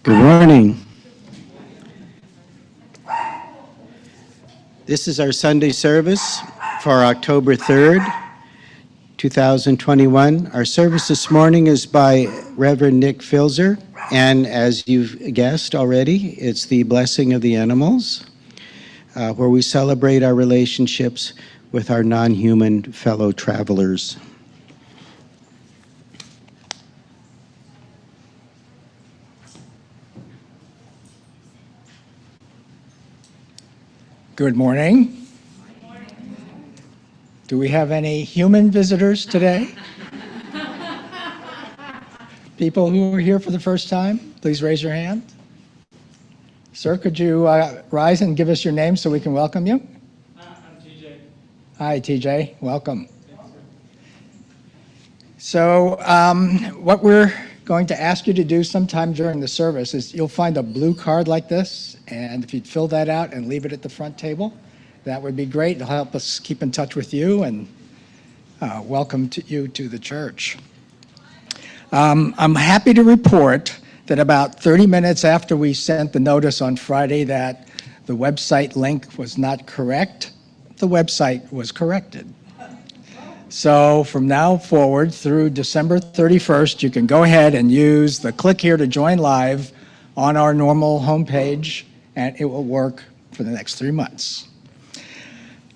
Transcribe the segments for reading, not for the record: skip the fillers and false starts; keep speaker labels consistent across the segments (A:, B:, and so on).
A: Good morning. This is our Sunday service for October 3rd, 2021. Our service this morning is by Reverend Nick Filzen, and as you've guessed already, it's the blessing of the animals, where we celebrate our relationships with our non-human fellow travelers.
B: Good morning. Do we have any human visitors today? People who are here for the first time, please raise your hand. Sir, could you rise and give us your name so we can welcome you?
C: I'm TJ.
B: Hi, TJ. Welcome. So what we're going to ask you to do sometime during the service is you'll find a blue card like this, and if you'd fill that out and leave it at the front table, that would be great. It'll help us keep in touch with you and welcome you to the church. I'm happy to report that about 30 minutes after we sent the notice on Friday that the website link was not correct, the website was corrected. So from now forward through December 31st, you can go ahead and use the click here to join live on our normal homepage, and it will work for the next 3 months.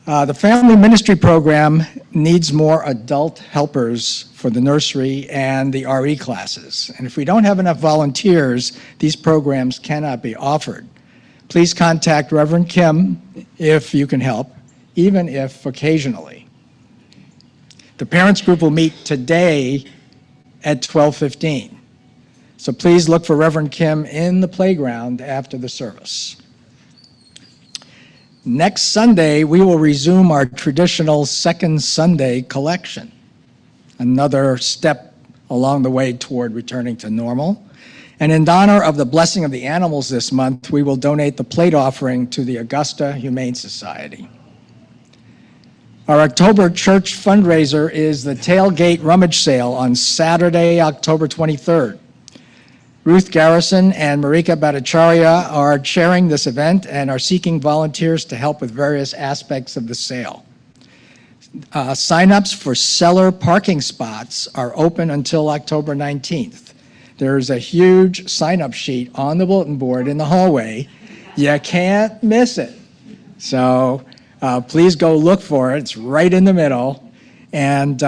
B: The family ministry program needs more adult helpers for the nursery and the RE classes. And if we don't have enough volunteers, these programs cannot be offered. Please contact Reverend Kim if you can help, even if occasionally. The parents group will meet today at 12:15. So please look for Reverend Kim in the playground after the service. Next Sunday, we will resume our traditional Second Sunday collection, another step along the way toward returning to normal. And in honor of the blessing of the animals this month, we will donate the plate offering to the Augusta Humane Society. Our October church fundraiser is the Tailgate Rummage Sale on Saturday, October 23rd. Ruth Garrison and Marika Bhattacharya are chairing this event and are seeking volunteers to help with various aspects of the sale. Sign-ups for seller parking spots are open until October 19th. There's a huge sign-up sheet on the bulletin board in the hallway. You can't miss it. So please go look for it. It's right in the middle. And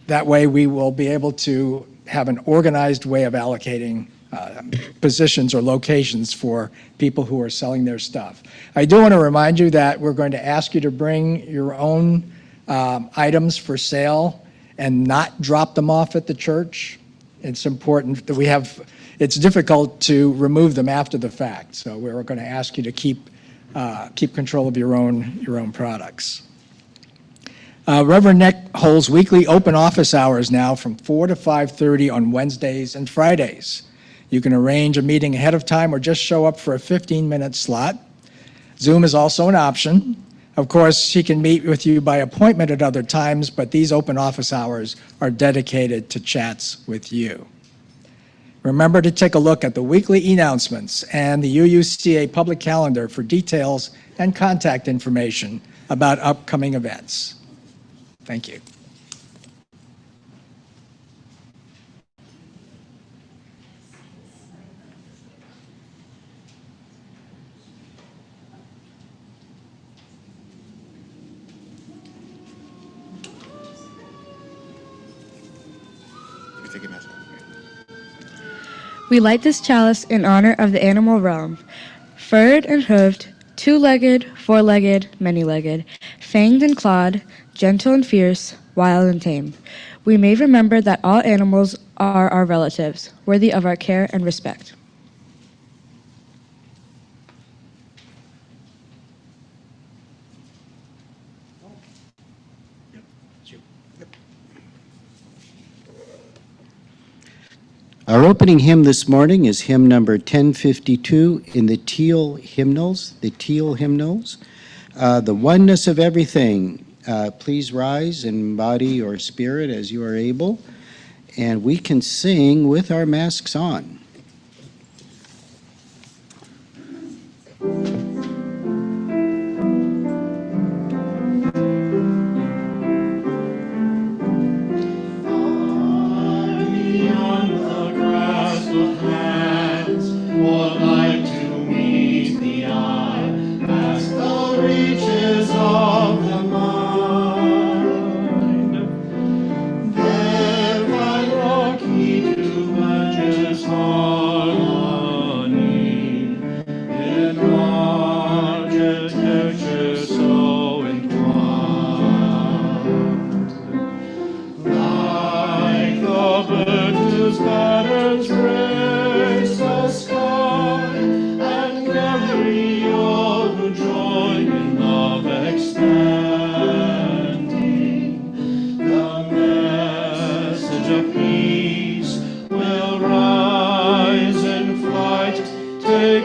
B: that way we will be able to have an organized way of allocating positions or locations for people who are selling their stuff. I do want to remind you that we're going to ask you to bring your own items for sale and not drop them off at the church. It's important that it's difficult to remove them after the fact. So we're going to ask you to keep control of your own products. Reverend Nick holds weekly open office hours now from 4 to 5:30 on Wednesdays and Fridays. You can arrange a meeting ahead of time or just show up for a 15-minute slot. Zoom is also an option. Of course, he can meet with you by appointment at other times, but these open office hours are dedicated to chats with you. Remember to take a look at the weekly announcements and the UUCA public calendar for details and contact information about upcoming events. Thank you.
D: We light this chalice in honor of the animal realm, furred and hoofed, two-legged, four-legged, many-legged, fanged and clawed, gentle and fierce, wild and tame. We may remember that all animals are our relatives, worthy of our care and respect.
A: Our opening hymn this morning is hymn number 1052 in the teal hymnals, The Oneness of Everything. Please rise in body or spirit as you are able, and we can sing with our masks on.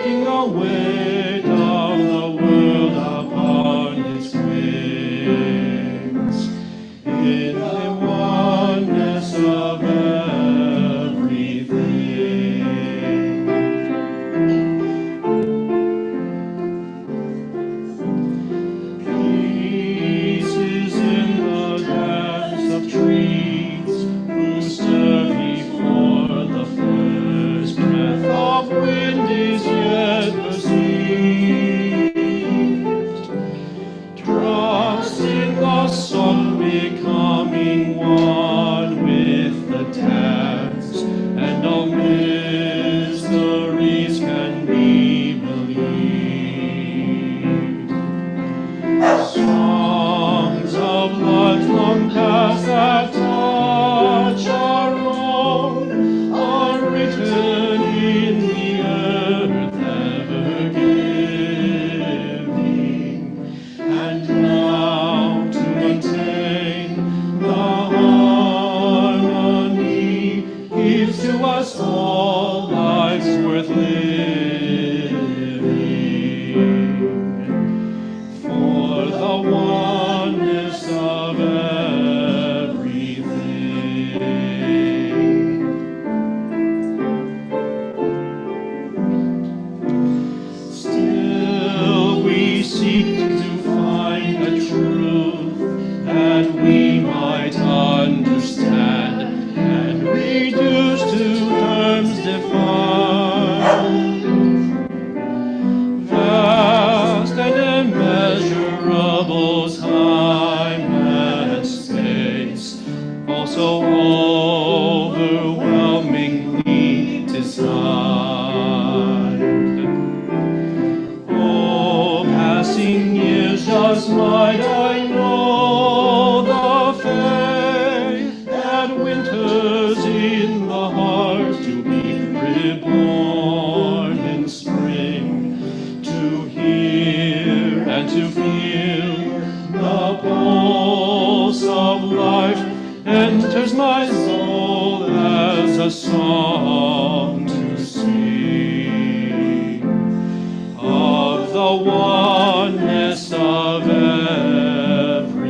C: carrying the weight of the world upon its wings. In the oneness of everything. Peace is in the depths of trees, who stir before the first breath of wind is yet perceived. Trust in the sun becoming one with the dance, and all mysteries can be believed. Songs of lifelong past that touch our own are written in the earth, ever giving. And now to maintain the harmony gives to us all lives worth living. For the oneness of everything. Still we seek to find the truth that we might understand and reduce to terms defined. Vast and immeasurable time and space, also overwhelmingly designed. Oh, passing years, just might I know the faith that winters in the heart to be reborn in spring, to hear and to feel the pulse of life enters my soul as a song to sing of the oneness of everything.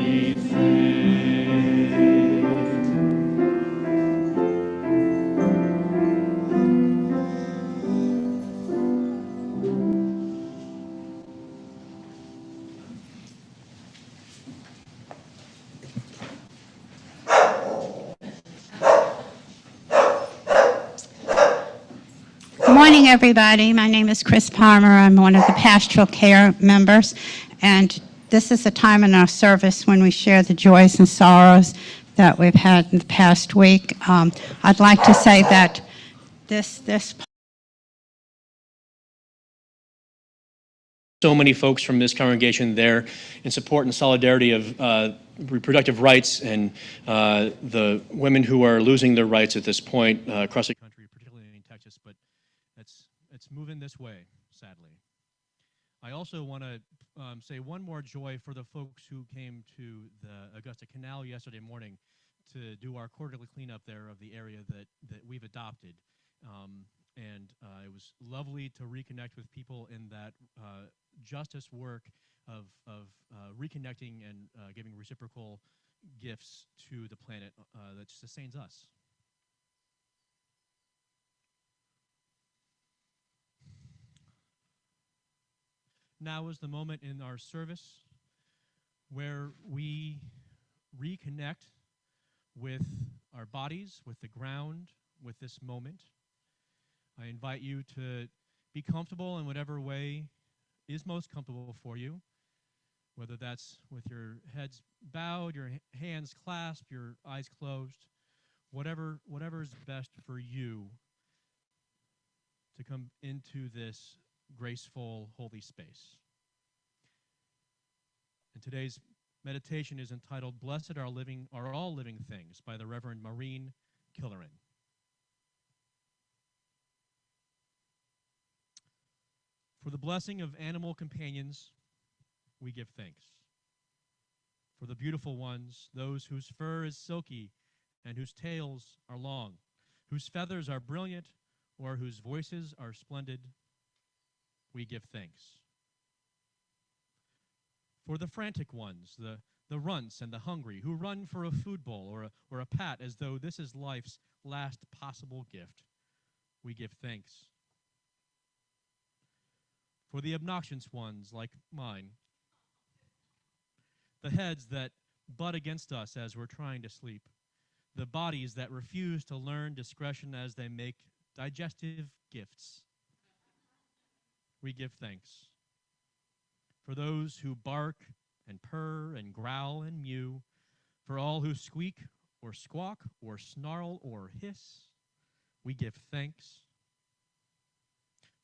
E: Good morning, everybody. My name is Chris Palmer. I'm one of the pastoral care members, and this is a time in our service when we share the joys and sorrows that we've had in the past week. I'd like to say that this
F: so many folks from this congregation there in support and solidarity of reproductive rights and the women who are losing their rights at this point across the country, particularly in Texas, but it's moving this way, sadly. I also want to say one more joy for the folks who came to the Augusta Canal yesterday morning to do our quarterly cleanup there of the area that we've adopted. And it was lovely to reconnect with people in that justice work of reconnecting and giving reciprocal gifts to the planet that sustains us. Now is the moment in our service where we reconnect with our bodies, with the ground, with this moment. I invite you to be comfortable in whatever way is most comfortable for you, whether that's with your heads bowed, your hands clasped, your eyes closed, whatever is best for you to come into this graceful, holy space. And today's meditation is entitled "Blessed are All Living Things" by the Reverend Maureen Killeran. For the blessing of animal companions, we give thanks. For the beautiful ones, those whose fur is silky and whose tails are long, whose feathers are brilliant or whose voices are splendid, we give thanks. For the frantic ones, the runts and the hungry who run for a food bowl or a pat as though this is life's last possible gift, we give thanks. For the obnoxious ones like mine, the heads that butt against us as we're trying to sleep, the bodies that refuse to learn discretion as they make digestive gifts, we give thanks. For those who bark and purr and growl and mew, for all who squeak or squawk or snarl or hiss, we give thanks.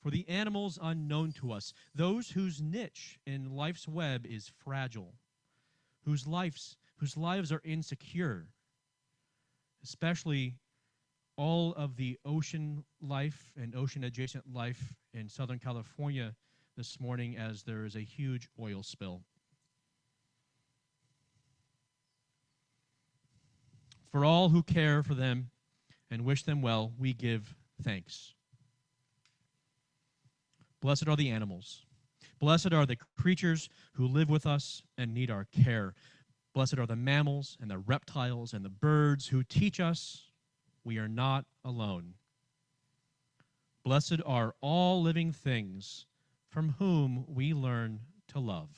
F: For the animals unknown to us, those whose niche in life's web is fragile, whose lives are insecure, especially all of the ocean life and ocean-adjacent life in Southern California this morning as there is a huge oil spill. For all who care for them and wish them well, we give thanks. Blessed are the animals. Blessed are the creatures who live with us and need our care. Blessed are the mammals and the reptiles and the birds who teach us we are not alone. Blessed are all living things from whom we learn to love.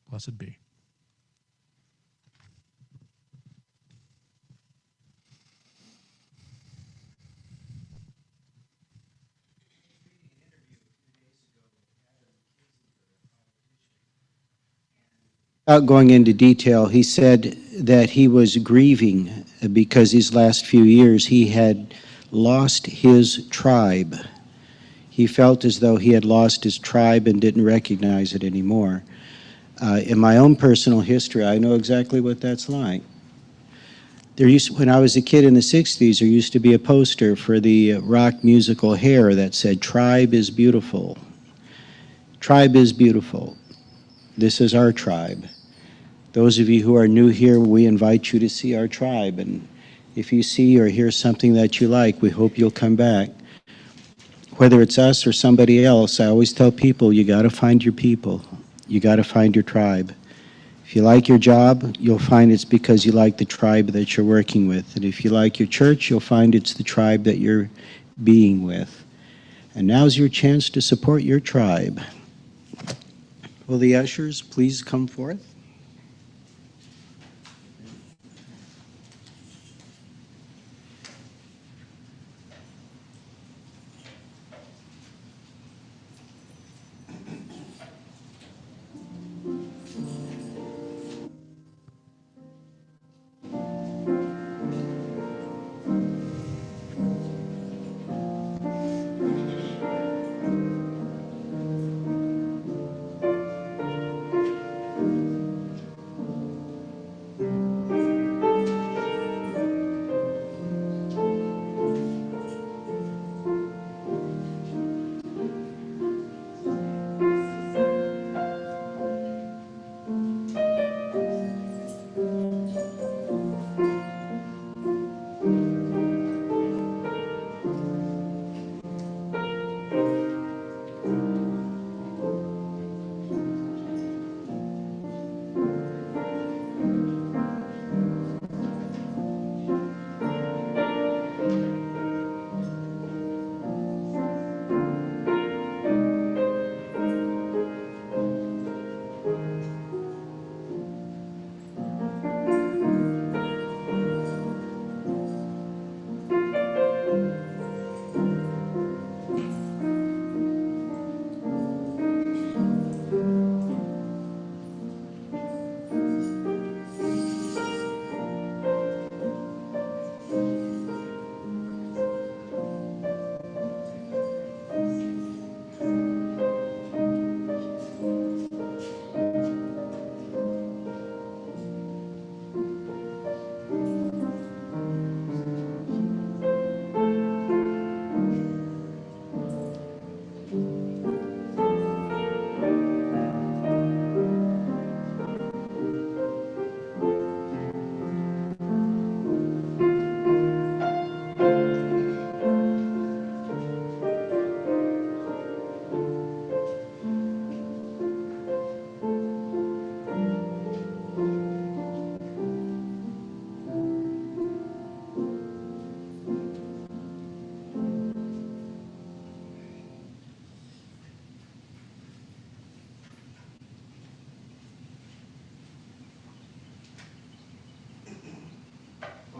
F: Blessed be.
A: Without going into detail, he said that he was grieving because these last few years he had lost his tribe. He felt as though he had lost his tribe and didn't recognize it anymore. In my own personal history, I know exactly what that's like. When I was a kid in the 60s, there used to be a poster for the rock musical Hair that said, "Tribe is beautiful. Tribe is beautiful. This is our tribe." Those of you who are new here, we invite you to see our tribe. And if you see or hear something that you like, we hope you'll come back. Whether it's us or somebody else, I always tell people, you got to find your people. You got to find your tribe. If you like your job, you'll find it's because you like the tribe that you're working with. And if you like your church, you'll find it's the tribe that you're being with. And now's your chance to support your tribe. Will the ushers please come forth?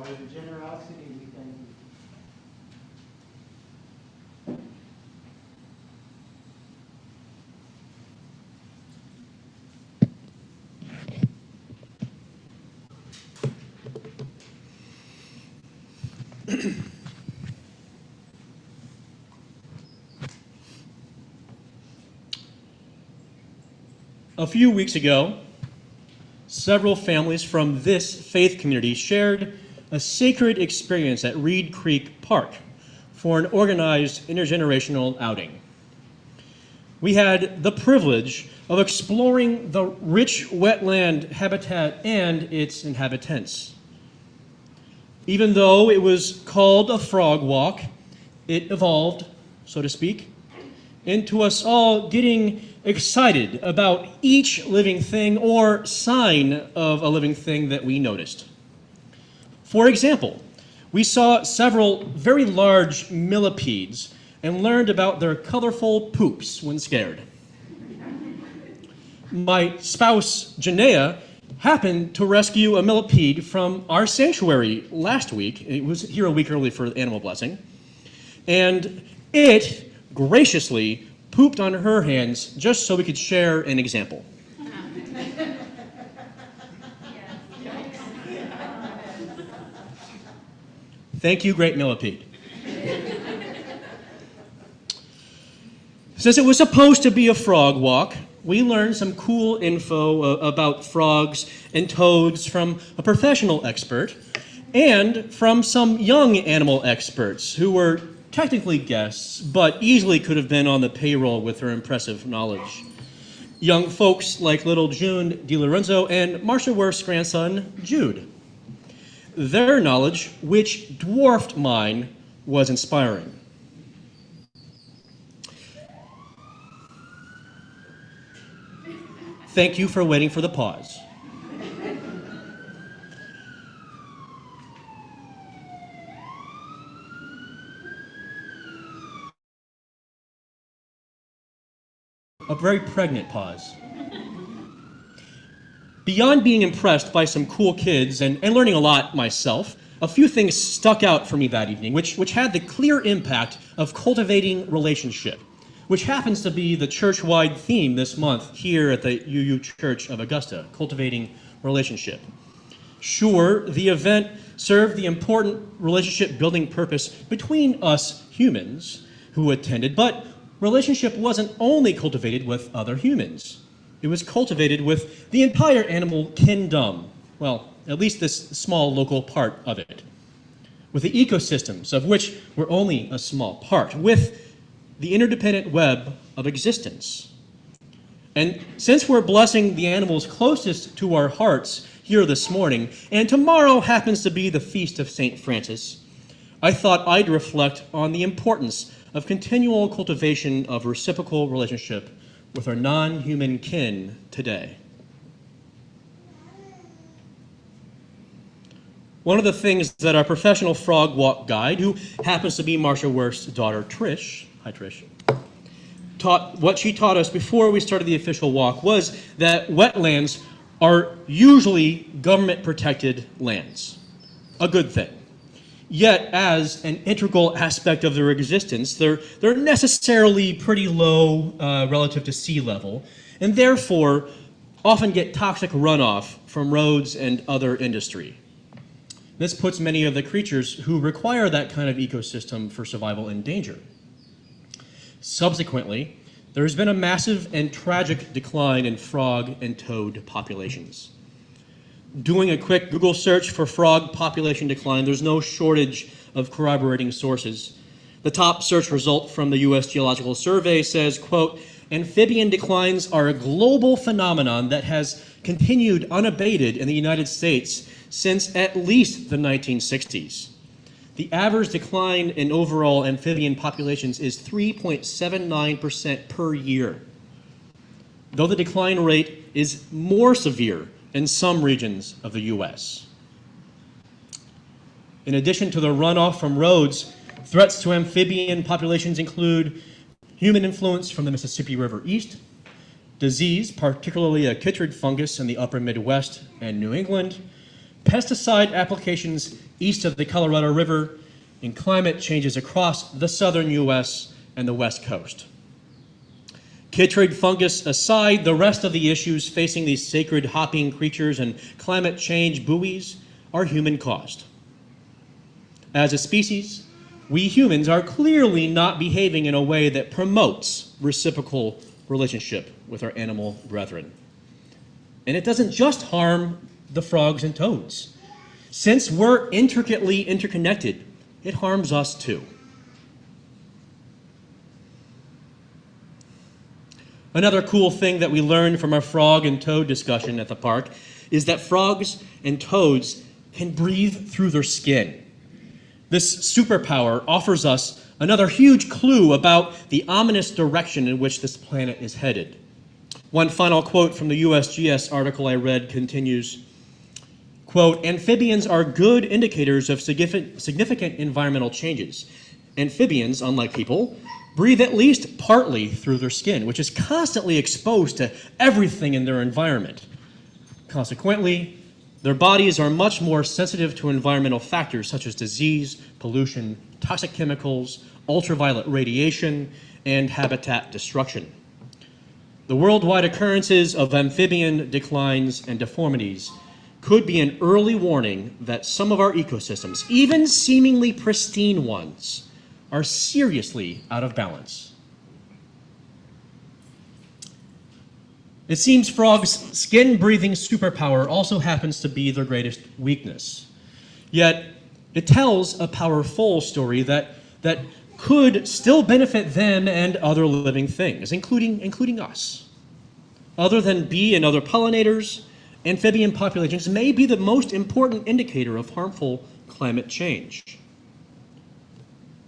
A: For the generosity, we thank you.
F: A few weeks ago, several families from this faith community shared a sacred experience at Reed Creek Park for an organized intergenerational outing. We had the privilege of exploring the rich wetland habitat and its inhabitants. Even though it was called a frog walk, it evolved, so to speak, into us all getting excited about each living thing or sign of a living thing that we noticed. For example, we saw several very large millipedes and learned about their colorful poops when scared. My spouse, Janaea, happened to rescue a millipede from our sanctuary last week. It was here a week early for Animal Blessing. And it graciously pooped on her hands just so we could share an example. Thank you, Great Millipede. Since it was supposed to be a frog walk, we learned some cool info about frogs and toads from a professional expert and from some young animal experts who were technically guests, but easily could have been on the payroll with their impressive knowledge. Young folks like little June DiLorenzo and Marcia Worth's grandson, Jude. Their knowledge, which dwarfed mine, was inspiring. Thank you for waiting for the pause. A very pregnant pause. Beyond being impressed by some cool kids and learning a lot myself, a few things stuck out for me that evening, which had the clear impact of cultivating relationship, which happens to be the church-wide theme this month here at the UU Church of Augusta, cultivating relationship. Sure, the event served the important relationship-building purpose between us humans who attended, but relationship wasn't only cultivated with other humans. It was cultivated with the entire animal kingdom, well, at least this small local part of it, with the ecosystems of which we're only a small part, with the interdependent web of existence. And since we're blessing the animals closest to our hearts here this morning, and tomorrow happens to be the feast of St. Francis, I thought I'd reflect on the importance of continual cultivation of reciprocal relationship with our non-human kin today. One of the things that our professional frog walk guide, who happens to be Marcia Worst's daughter, Trish, hi Trish, what she taught us before we started the official walk was that wetlands are usually government-protected lands, a good thing. Yet, as an integral aspect of their existence, they're necessarily pretty low relative to sea level, and therefore often get toxic runoff from roads and other industry. This puts many of the creatures who require that kind of ecosystem for survival in danger. Subsequently, there has been a massive and tragic decline in frog and toad populations. Doing a quick Google search for frog population decline, there's no shortage of corroborating sources. The top search result from the U.S. Geological Survey says, quote, amphibian declines are a global phenomenon that has continued unabated in the United States since at least the 1960s. The average decline in overall amphibian populations is 3.79% per year, though the decline rate is more severe in some regions of the U.S. In addition to the runoff from roads, threats to amphibian populations include human influence from the Mississippi River east, disease, particularly a chytrid fungus in the upper Midwest and New England, pesticide applications east of the Colorado River, and climate changes across the southern U.S. and the West Coast. Chytrid fungus aside, the rest of the issues facing these sacred hopping creatures and climate change buoys are human-caused. As a species, we humans are clearly not behaving in a way that promotes reciprocal relationship with our animal brethren. And it doesn't just harm the frogs and toads. Since we're intricately interconnected, it harms us too. Another cool thing that we learned from our frog and toad discussion at the park is that frogs and toads can breathe through their skin. This superpower offers us another huge clue about the ominous direction in which this planet is headed. One final quote from the USGS article I read continues, quote, amphibians are good indicators of significant environmental changes. Amphibians, unlike people, breathe at least partly through their skin, which is constantly exposed to everything in their environment. Consequently, their bodies are much more sensitive to environmental factors such as disease, pollution, toxic chemicals, ultraviolet radiation, and habitat destruction. The worldwide occurrences of amphibian declines and deformities could be an early warning that some of our ecosystems, even seemingly pristine ones, are seriously out of balance. It seems frogs' skin-breathing superpower also happens to be their greatest weakness. Yet, it tells a powerful story that could still benefit them and other living things, including us. Other than bee and other pollinators, amphibian populations may be the most important indicator of harmful climate change.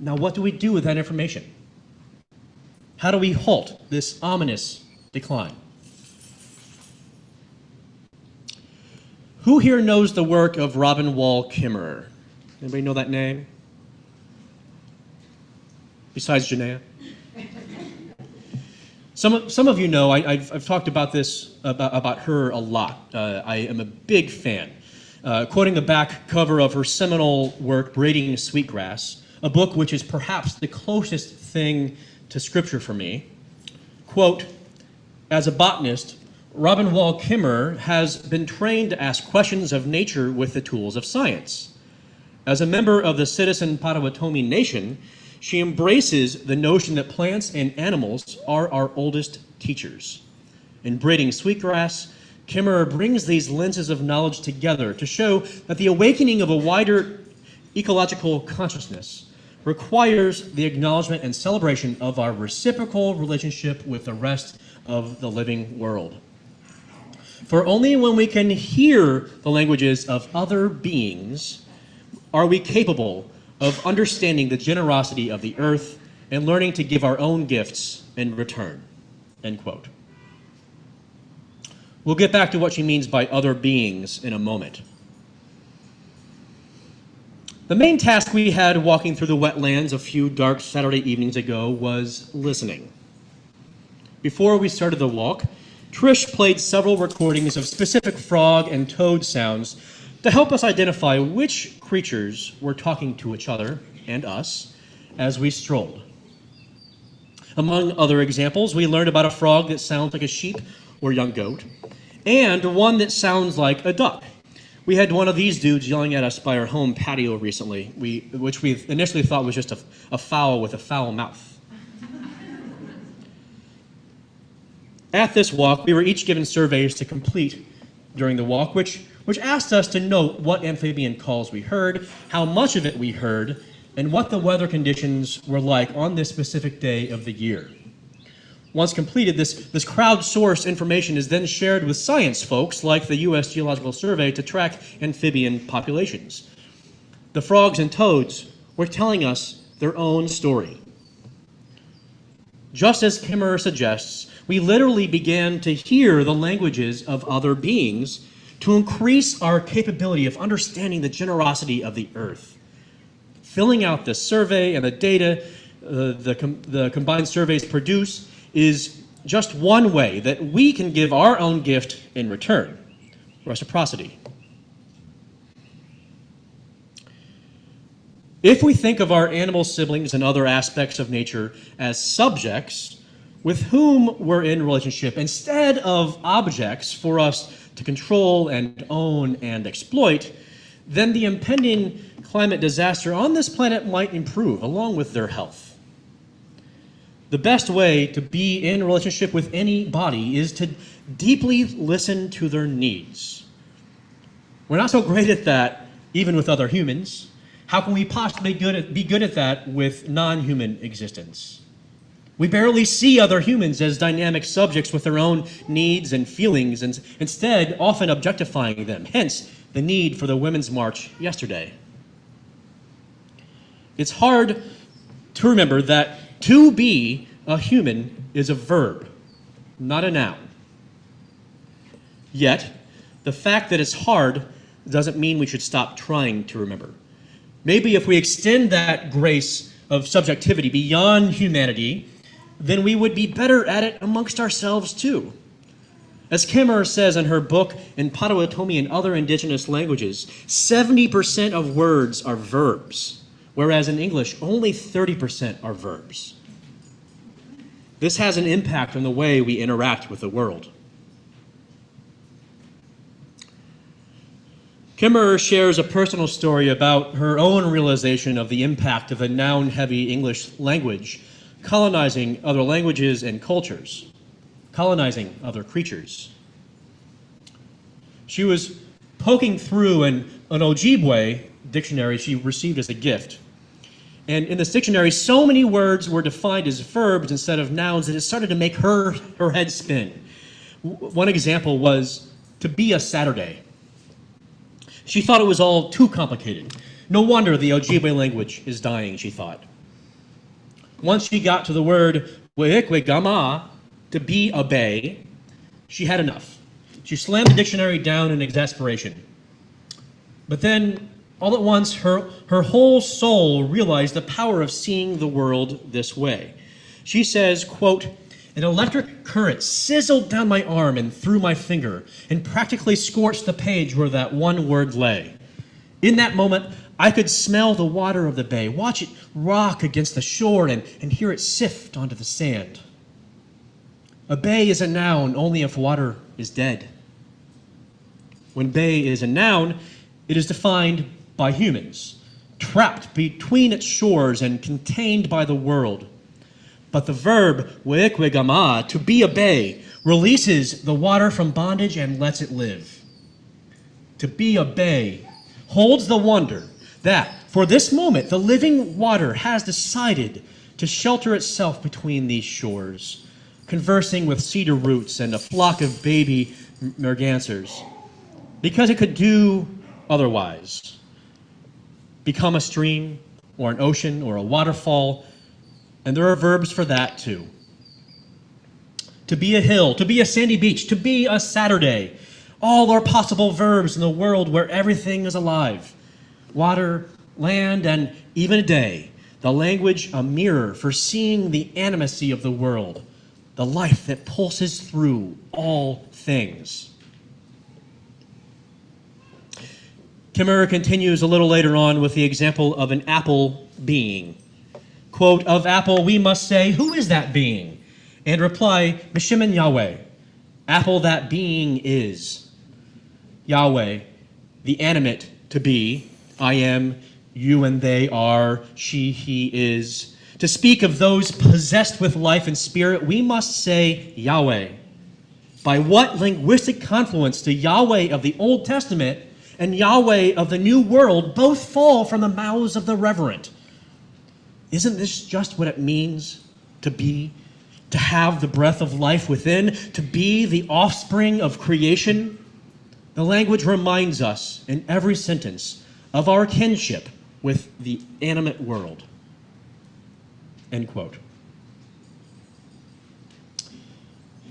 F: Now, what do we do with that information? How do we halt this ominous decline? Who here knows the work of Robin Wall Kimmerer? Anybody know that name? Besides Janaea? Some of you know, I've talked about this, about her a lot. I am a big fan. Quoting the back cover of her seminal work, Braiding Sweetgrass, a book which is perhaps the closest thing to scripture for me. Quote, as a botanist, Robin Wall Kimmerer has been trained to ask questions of nature with the tools of science. As a member of the citizen Potawatomi Nation, she embraces the notion that plants and animals are our oldest teachers. In Braiding Sweetgrass, Kimmerer brings these lenses of knowledge together to show that the awakening of a wider ecological consciousness requires the acknowledgement and celebration of our reciprocal relationship with the rest of the living world. For only when we can hear the languages of other beings are we capable of understanding the generosity of the earth and learning to give our own gifts in return, end quote. We'll get back to what she means by other beings in a moment. The main task we had walking through the wetlands a few dark Saturday evenings ago was listening. Before we started the walk, Trish played several recordings of specific frog and toad sounds to help us identify which creatures were talking to each other and us as we strolled. Among other examples, we learned about a frog that sounds like a sheep or young goat, and one that sounds like a duck. We had one of these dudes yelling at us by our home patio recently, which we initially thought was just a fowl with a foul mouth. At this walk, we were each given surveys to complete during the walk, which asked us to note what amphibian calls we heard, how much of it we heard, and what the weather conditions were like on this specific day of the year. Once completed, this crowdsourced information is then shared with science folks like the U.S. Geological Survey to track amphibian populations. The frogs and toads were telling us their own story. Just as Kimmerer suggests, we literally began to hear the languages of other beings to increase our capability of understanding the generosity of the earth. Filling out this survey and the data the combined surveys produce is just one way that we can give our own gift in return, reciprocity. If we think of our animal siblings and other aspects of nature as subjects with whom we're in relationship instead of objects for us to control and own and exploit, then the impending climate disaster on this planet might improve along with their health. The best way to be in relationship with anybody is to deeply listen to their needs. We're not so great at that even with other humans. How can we possibly be good at that with non-human existence? We barely see other humans as dynamic subjects with their own needs and feelings, and instead often objectifying them, hence the need for the Women's March yesterday. It's hard to remember that to be a human is a verb, not a noun. Yet, the fact that it's hard doesn't mean we should stop trying to remember. Maybe if we extend that grace of subjectivity beyond humanity, then we would be better at it amongst ourselves too. As Kimmerer says in her book, In Potawatomi and Other Indigenous Languages, 70% of words are verbs, whereas in English, only 30% are verbs. This has an impact on the way we interact with the world. Kimmerer shares a personal story about her own realization of the impact of the noun-heavy English language colonizing other languages and cultures, colonizing other creatures. She was poking through an Ojibwe dictionary she received as a gift. And in this dictionary, so many words were defined as verbs instead of nouns that it started to make her head spin. One example was to be a Saturday. She thought it was all too complicated. No wonder the Ojibwe language is dying, she thought. Once she got to the word we'ikwe-gama, to be a bay, she had enough. She slammed the dictionary down in exasperation. But then, all at once, her whole soul realized the power of seeing the world this way. She says, quote, "An electric current sizzled down my arm and through my finger and practically scorched the page where that one word lay. In that moment, I could smell the water of the bay, watch it rock against the shore, and hear it sift onto the sand. A bay is a noun only if water is dead. When bay is a noun, it is defined by humans, trapped between its shores and contained by the world. But the verb weekwegama, to be a bay, releases the water from bondage and lets it live. To be a bay holds the wonder that, for this moment, the living water has decided to shelter itself between these shores, conversing with cedar roots and a flock of baby mergansers, because it could do otherwise. Become a stream, or an ocean, or a waterfall, and there are verbs for that too. To be a hill, to be a sandy beach, to be a Saturday. All are possible verbs in the world where everything is alive. Water, land, and even a day. The language a mirror for seeing the animacy of the world, the life that pulses through all things. Kimmerer continues a little later on with the example of an apple being. Quote, "Of apple we must say, who is that being? And reply, Meshimen Yahweh. Apple that being is. Yahweh, the animate to be, I am, you and they are, she, he is. To speak of those possessed with life and spirit, we must say Yahweh. By what linguistic confluence do Yahweh of the Old Testament and Yahweh of the New World both fall from the mouths of the reverent? Isn't this just what it means to be, to have the breath of life within, to be the offspring of creation? The language reminds us in every sentence of our kinship with the animate world." End quote.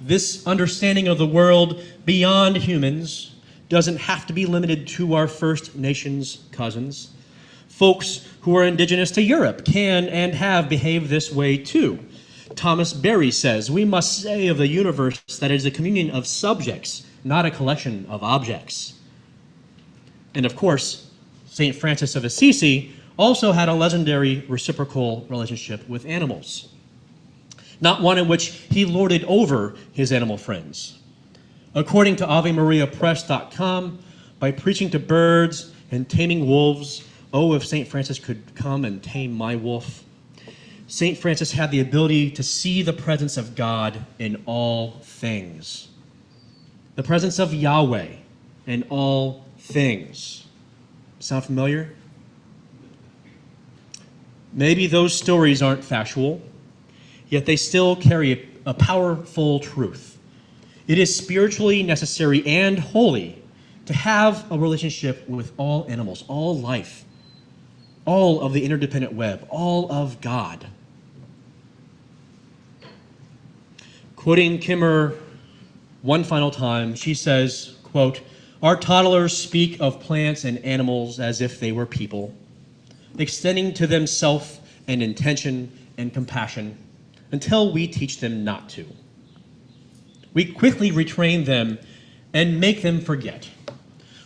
F: This understanding of the world beyond humans doesn't have to be limited to our First Nations cousins. Folks who are indigenous to Europe can and have behaved this way too. Thomas Berry says, "We must say of the universe that it is a communion of subjects, not a collection of objects." And of course, St. Francis of Assisi also had a legendary reciprocal relationship with animals, not one in which he lorded over his animal friends. According to AveMariaPress.com, by preaching to birds and taming wolves, oh, if St. Francis could come and tame my wolf. St. Francis had the ability to see the presence of God in all things. The presence of Yahweh in all things. Sound familiar? Maybe those stories aren't factual, yet they still carry a powerful truth. It is spiritually necessary and holy to have a relationship with all animals, all life, all of the interdependent web, all of God. Quoting Kimmerer one final time, she says, quote, "Our toddlers speak of plants and animals as if they were people, extending to them self and intention and compassion until we teach them not to. We quickly retrain them and make them forget.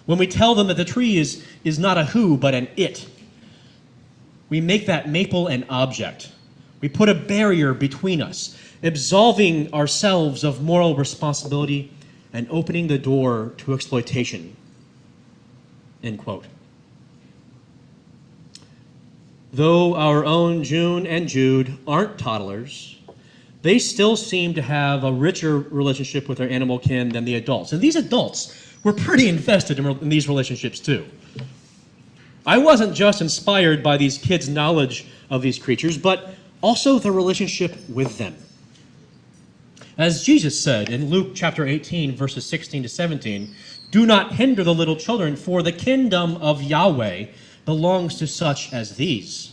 F: When we tell them that the tree is not a who, but an it, we make that maple an object. We put a barrier between us, absolving ourselves of moral responsibility and opening the door to exploitation." End quote. Though our own June and Jude aren't toddlers, they still seem to have a richer relationship with their animal kin than the adults. And these adults were pretty invested in these relationships too. I wasn't just inspired by these kids' knowledge of these creatures, but also their relationship with them. As Jesus said in Luke chapter 18, verses 16 to 17, "Do not hinder the little children, for the kingdom of Yahweh belongs to such as these.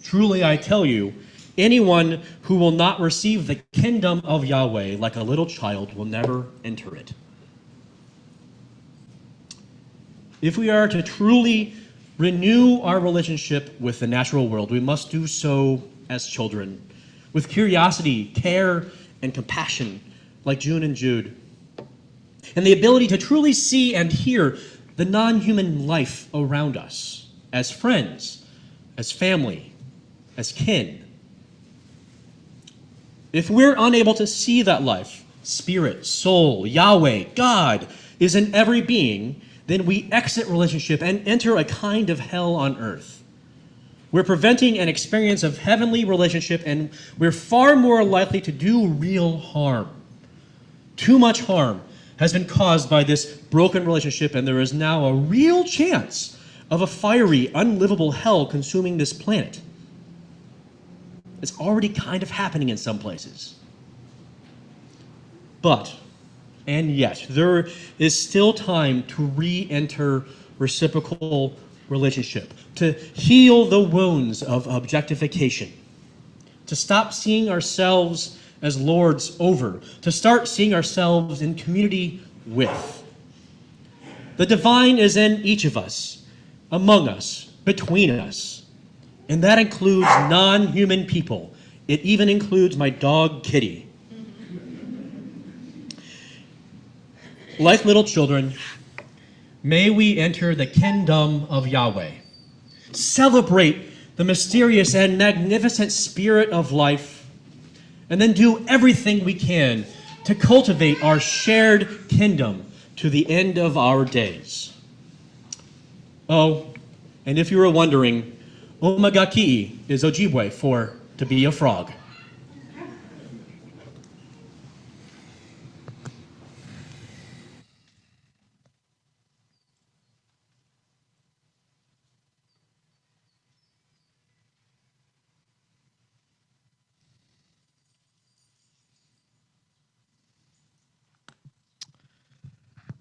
F: Truly I tell you, anyone who will not receive the kingdom of Yahweh like a little child will never enter it." If we are to truly renew our relationship with the natural world, we must do so as children, with curiosity, care, and compassion, like June and Jude, and the ability to truly see and hear the non-human life around us, as friends, as family, as kin. If we're unable to see that life, spirit, soul, Yahweh, God, is in every being, then we exit relationship and enter a kind of hell on earth. We're preventing an experience of heavenly relationship, and we're far more likely to do real harm. Too much harm has been caused by this broken relationship, and there is now a real chance of a fiery, unlivable hell consuming this planet. It's already kind of happening in some places. But, and yet, there is still time to re-enter reciprocal relationship, to heal the wounds of objectification, to stop seeing ourselves as lords over, to start seeing ourselves in community with. The divine is in each of us, among us, between us. And that includes non-human people. It even includes my dog, Kitty. Like little children, may we enter the kingdom of Yahweh. Celebrate the mysterious and magnificent spirit of life, and then do everything we can to cultivate our shared kingdom to the end of our days. Oh, and if you were wondering, Omagaki'i is Ojibwe for to be a frog.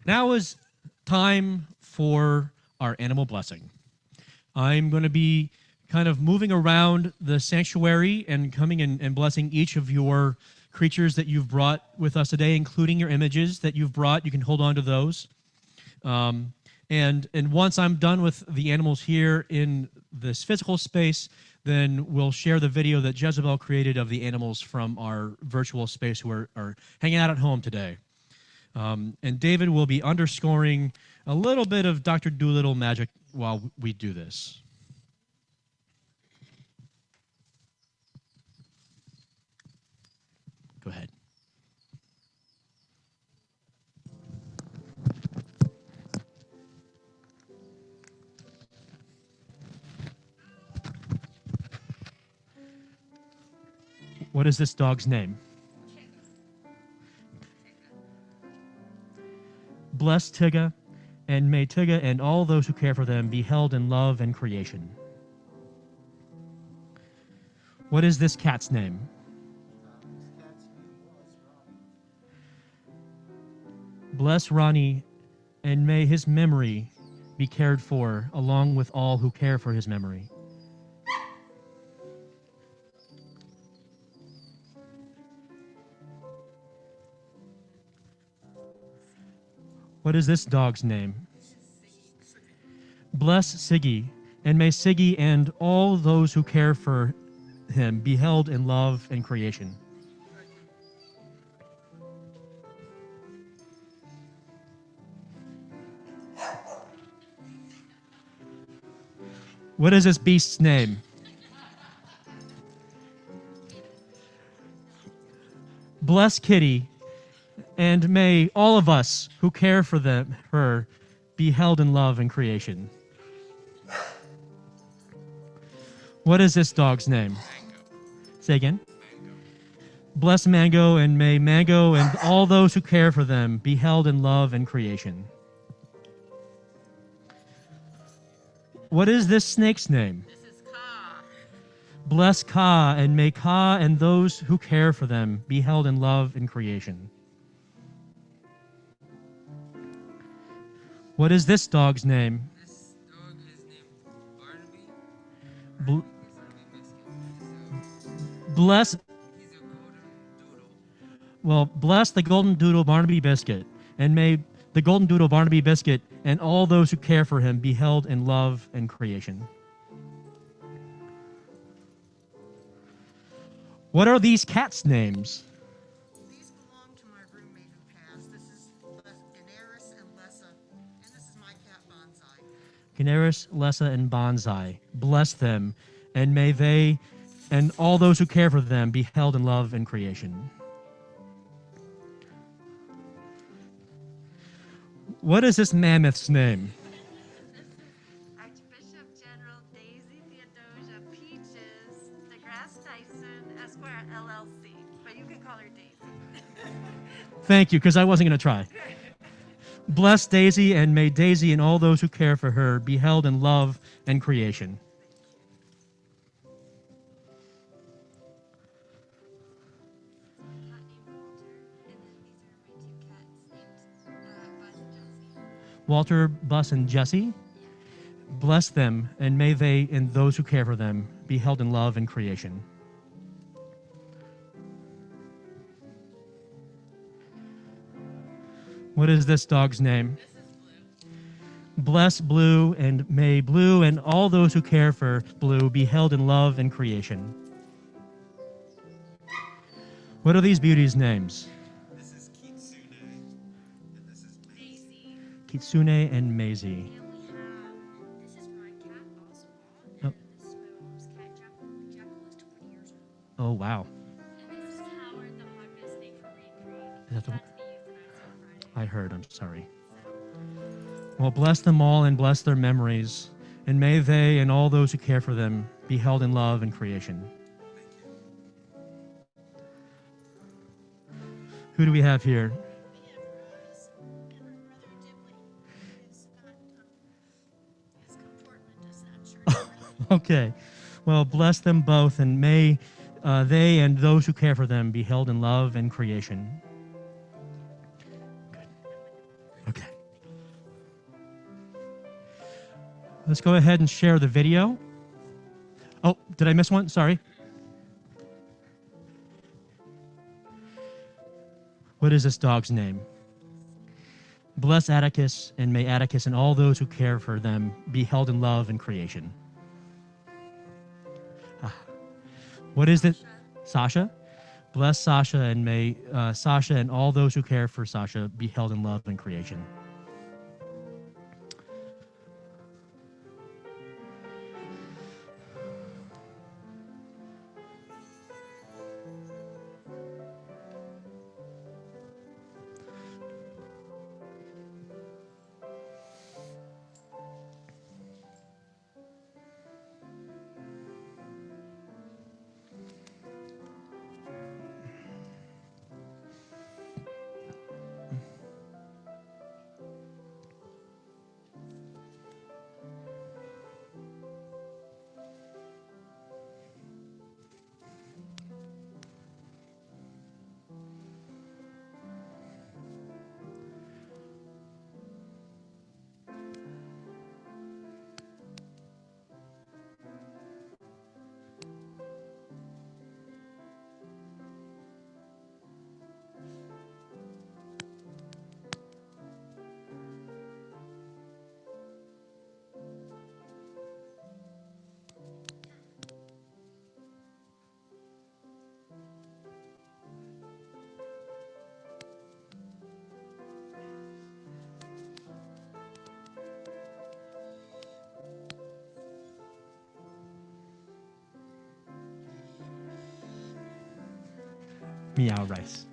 F: Now is time for our animal blessing. I'm going to be kind of moving around the sanctuary and coming and blessing each of your creatures that you've brought with us today, including your images that you've brought. You can hold on to those. And once I'm done with the animals here in this physical space, then we'll share the video that Jezebel created of the animals from our virtual space who are hanging out at home today. And David will be underscoring a little bit of Dr. Doolittle magic while we do this. Go ahead. What is this dog's name? Bless Tigga, and may Tigga and all those who care for them be held in love and creation. What is this cat's name? Bless Ronnie, and may his memory be cared for along with all who care for his memory. What is this dog's name? Bless Siggy, and may Siggy and all those who care for him be held in love and creation. What is this beast's name? Bless Kitty, and may all of us who care for her be held in love and creation. What is this dog's name? Say again. Bless Mango, and may Mango and all those who care for them be held in love and creation. What is this snake's name?
G: This is Ka.
F: Bless Ka, and may Ka and those who care for them be held in love and creation. What is this dog's name?
G: This dog is named Barnaby.
F: Bl-
G: Mexican.
F: bless,
G: He's a golden doodle.
F: well, bless the golden doodle Barnaby Biscuit, and may the golden doodle Barnaby Biscuit, and all those who care for him be held in love and creation. What are these cats' names?
H: These belong to my roommate who passed. This is Daenerys and Lessa, and this is my cat Bonsai.
F: Canaris, Lessa, and Bonsai. Bless them, and may they and all those who care for them be held in love and creation. What is this mammoth's name?
I: Archbishop General Daisy Theodosia Peaches DeGrasse Tyson, Esquire LLC, but you can call her Daisy.
F: Thank you, because I wasn't going to try. Bless Daisy, and may Daisy and all those who care for her be held in love and creation.
I: Cat named Walter, and then these are my two cats named Buzz and Jessie.
F: Walter, Bus, and Jesse. Bless them, and may they and those who care for them be held in love and creation. What is this dog's name?
I: This is Blue.
F: Bless Blue, and may Blue and all those who care for Blue be held in love and creation. What are these beauties' names?
J: This is Kitsune, and this is Maisie.
F: Kitsune and Maisie.
I: And we have, this is my cat, Oswald,
F: Oh.
I: and this is my mom's cat, Jekyll. Jekyll is 20 years old.
F: Oh, wow.
I: And this is Howard, the pug snake from Reed Creek.
F: Is that the-
I: He had to be euthanized on Friday.
F: I heard, I'm sorry. Well, bless them all and bless their memories, and may they and all those who care for them be held in love and creation. Who do we have here?
H: We have Rose and her brother Dibley. His comportment is not sure.
F: Okay. Well, bless them both, and may they and those who care for them be held in love and creation. Good. Okay. Let's go ahead and share the video. Oh, did I miss one? Sorry. What is this dog's name? Bless Atticus, and may Atticus and all those who care for them be held in love and creation. What is it? Sasha? Bless Sasha, and may Sasha and all those who care for Sasha be held in love and creation. Meow rice.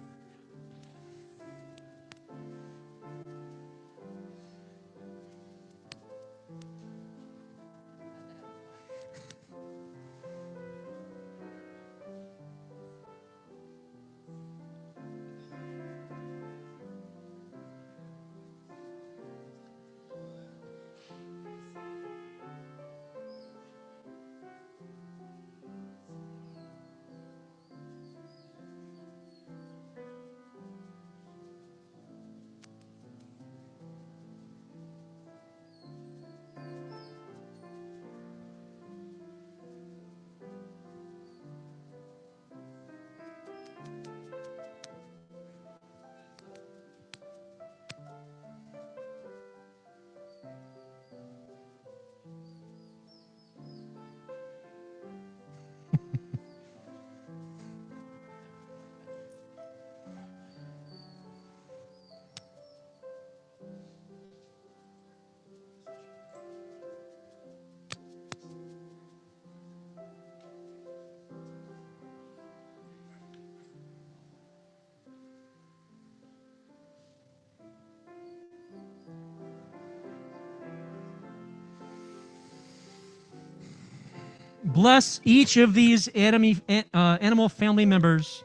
K: Bless each of these animal family members.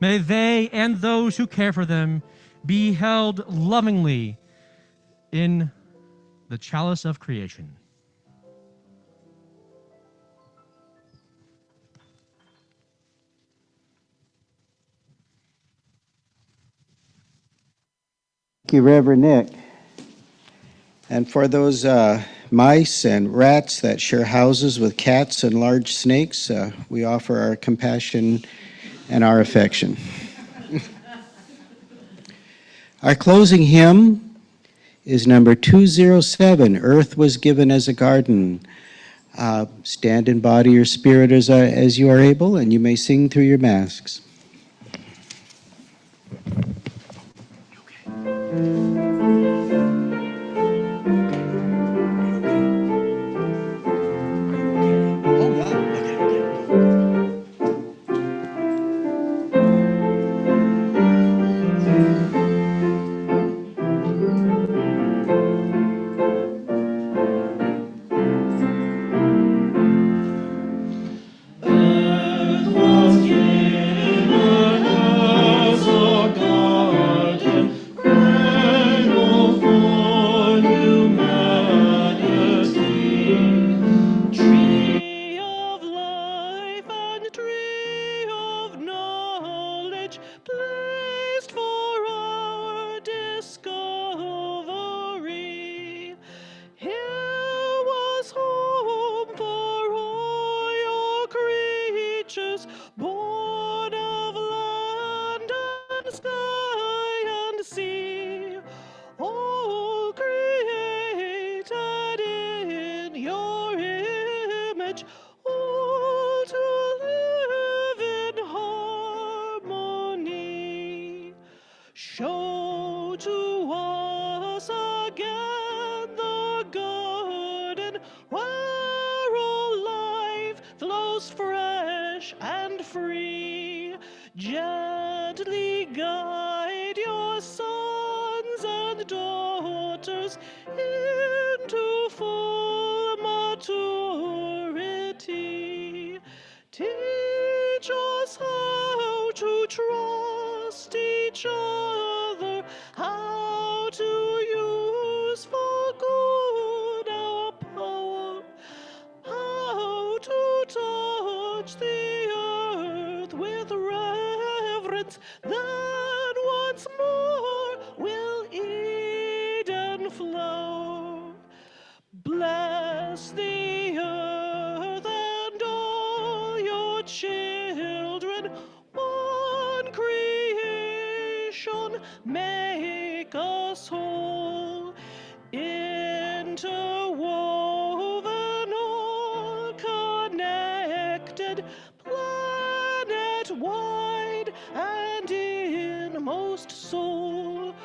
K: May they and those who care for them be held lovingly in the chalice of creation.
A: Thank you, Reverend Nick. And for those mice and rats that share houses with cats and large snakes, we offer our compassion and our affection. Our closing hymn is number 207, Earth Was Given as a Garden. Stand in body or spirit as you are able, and you may sing through your masks.
C: Born of land and sky and sea, all created in your image, all to live in harmony. Show to us again the garden where all life flows fresh and free. Gently guide your sons and daughters into full maturity. Teach us how to trust each other, how to use for good our power, how to touch the earth with reverence. Then once more will Eden flow. Bless the earth and all your children. One creation make us whole. Interwoven, all connected, planet-wide and inmost soul.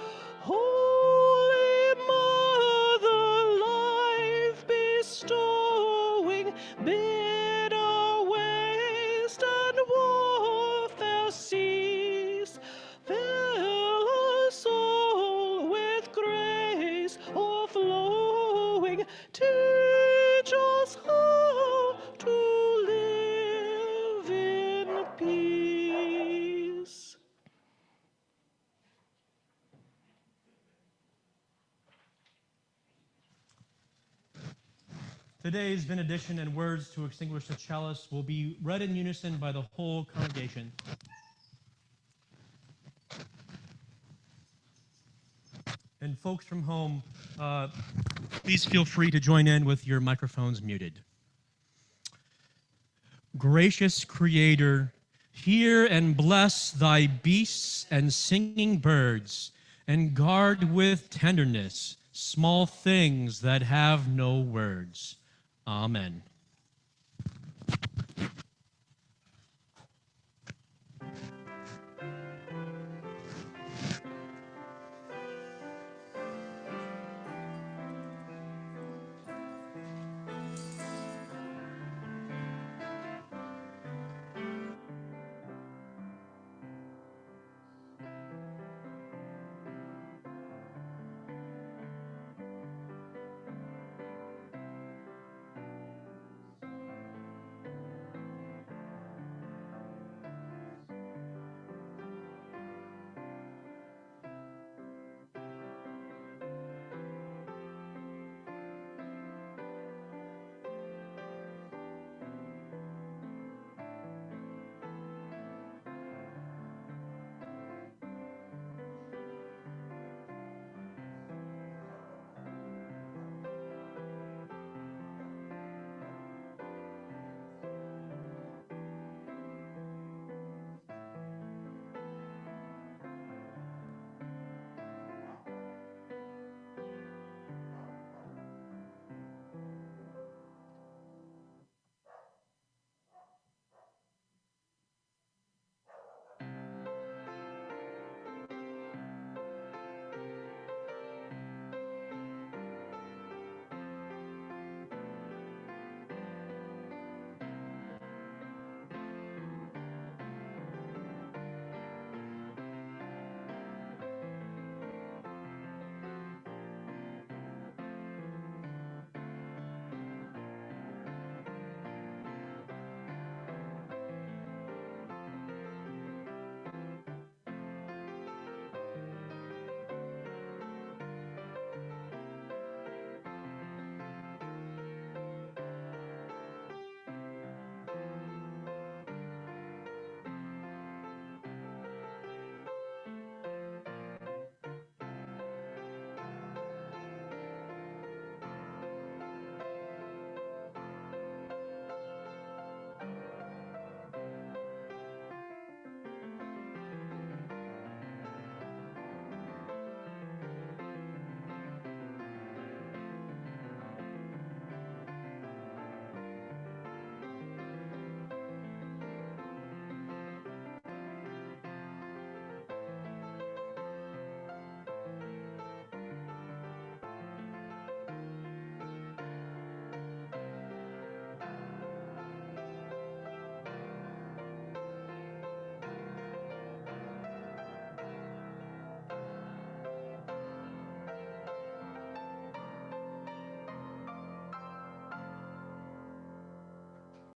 C: Holy Mother, life bestowing, bid our waste and warfare cease. Fill our soul with grace o'erflowing. Teach us how to live in peace.
K: Today's benediction and words to extinguish the chalice will be read in unison by the whole congregation. And folks from home, please feel free to join in with your microphones muted. Gracious Creator, hear and bless thy beasts and singing birds, and guard with tenderness small things that have no words. Amen.